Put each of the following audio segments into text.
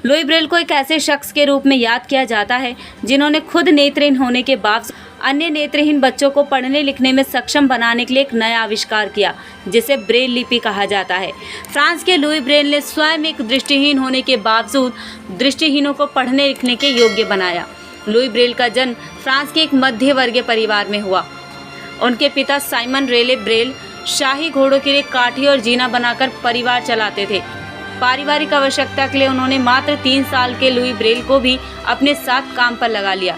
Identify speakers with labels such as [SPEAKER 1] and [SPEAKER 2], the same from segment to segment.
[SPEAKER 1] Louis Braille को एक ऐसे शख्स के रूप में याद किया जाता है जिन्होंने खुद नेत्रहीन होने के बावजूद अन्य नेत्रहीन बच्चों को पढ़ने लिखने में सक्षम बनाने के लिए एक नया आविष्कार किया, जिसे ब्रेल लिपि कहा जाता है। फ्रांस के लुई ब्रेल ने स्वयं एक दृष्टिहीन होने के बावजूद दृष्टिहीनों को पढ़ने लिखने के योग्य बनाया। लुई ब्रेल का जन्म फ्रांस के एक मध्य वर्गीय परिवार में हुआ। उनके पिता साइमन रेले ब्रेल शाही घोड़ों के लिए काठी और जीना बनाकर परिवार चलाते थे। पारिवारिक आवश्यकता के लिए उन्होंने मात्र 3 साल के लुई ब्रेल को भी अपने साथ काम पर लगा लिया।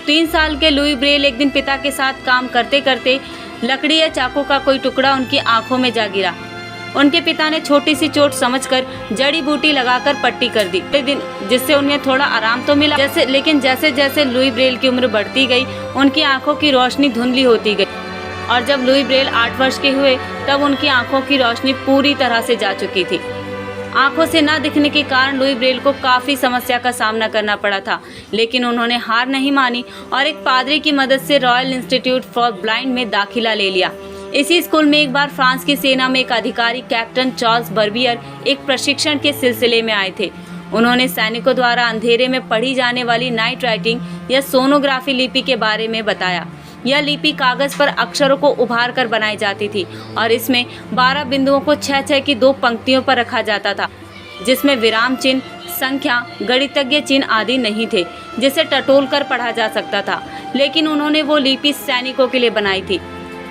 [SPEAKER 1] 3 साल के लुई ब्रेल एक दिन पिता के साथ काम करते करते लकड़ी या चाकू का कोई टुकड़ा उनकी आंखों में जा गिरा। उनके पिता ने छोटी सी चोट समझकर जड़ी बूटी लगाकर पट्टी कर दी, जिससे उन्हें थोड़ा आराम तो मिला। लेकिन जैसे जैसे लुई ब्रेल की उम्र बढ़ती गई, उनकी आंखों की रोशनी धुंधली होती गई और जब लुई ब्रेल 8 वर्ष के हुए तब उनकी आंखों की रोशनी पूरी तरह से जा चुकी थी। आंखों से न दिखने के कारण लुई ब्रेल को काफ़ी समस्या का सामना करना पड़ा था, लेकिन उन्होंने हार नहीं मानी और एक पादरी की मदद से रॉयल इंस्टीट्यूट फॉर ब्लाइंड में दाखिला ले लिया। इसी स्कूल में एक बार फ्रांस की सेना में एक अधिकारी कैप्टन चार्ल्स बर्बियर एक प्रशिक्षण के सिलसिले में आए थे। उन्होंने सैनिकों द्वारा अंधेरे में पढ़ी जाने वाली नाइट राइटिंग या सोनोग्राफी लिपि के बारे में बताया। यह लिपि कागज पर अक्षरों को उभार कर बनाई जाती थी और इसमें 12 बिंदुओं को 6-6 की 2 पंक्तियों पर रखा जाता था, जिसमें विराम चिन्ह, संख्या, गणितज्ञ चिन्ह आदि नहीं थे, जिसे टटोल कर पढ़ा जा सकता था। लेकिन उन्होंने वो लिपि सैनिकों के लिए बनाई थी।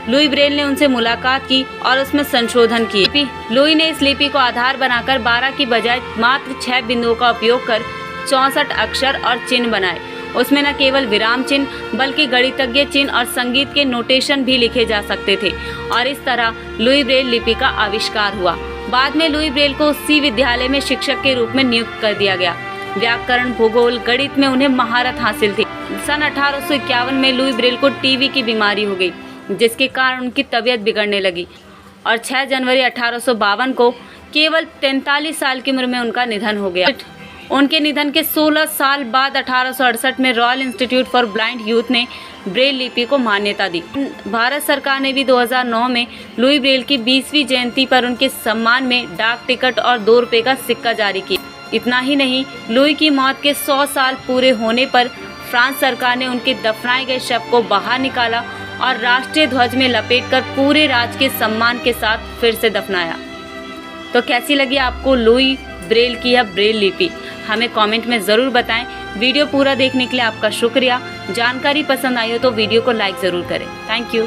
[SPEAKER 1] लुई ब्रेल ने उनसे मुलाकात की और उसमें संशोधन किए। लुई ने इस लिपि को आधार बनाकर 12 की बजाय मात्र 6 बिंदुओं का उपयोग कर 64 अक्षर और चिन्ह बनाए। उसमें न केवल विराम चिन्ह बल्कि गणितज्ञ चिन्ह और संगीत के नोटेशन भी लिखे जा सकते थे और इस तरह लुई ब्रेल लिपि का आविष्कार हुआ। बाद में लुई ब्रेल को उसी विद्यालय में शिक्षक के रूप में नियुक्त कर दिया गया। व्याकरण, भूगोल, गणित में उन्हें महारत हासिल थी। सन 1851 में लुई ब्रेल को टीबी की बीमारी हो गई, जिसके कारण उनकी तबीयत बिगड़ने लगी और 6 जनवरी 1852 को केवल 43 साल की उम्र में उनका निधन हो गया। उनके निधन के 16 साल बाद 1868 में royal institute for blind youth ने ब्रेल लिपि को मान्यता दी। भारत सरकार ने भी 2009 में लुई ब्रेल की 20वीं जयंती पर उनके सम्मान में डाक टिकट और 2 रुपये का सिक्का जारी किया। इतना ही नहीं, लुई की मौत के 100 साल पूरे होने पर फ्रांस सरकार ने उनके दफनाए गए शव को बाहर निकाला और राष्ट्रीय ध्वज में लपेटकर पूरे राज्य के सम्मान के साथ फिर से दफनाया। तो कैसी लगी आपको लुई ब्रेल की यह ब्रेल लिपि? हमें कमेंट में ज़रूर बताएं। वीडियो पूरा देखने के लिए आपका शुक्रिया। जानकारी पसंद आई हो तो वीडियो को लाइक ज़रूर करें। Thank you.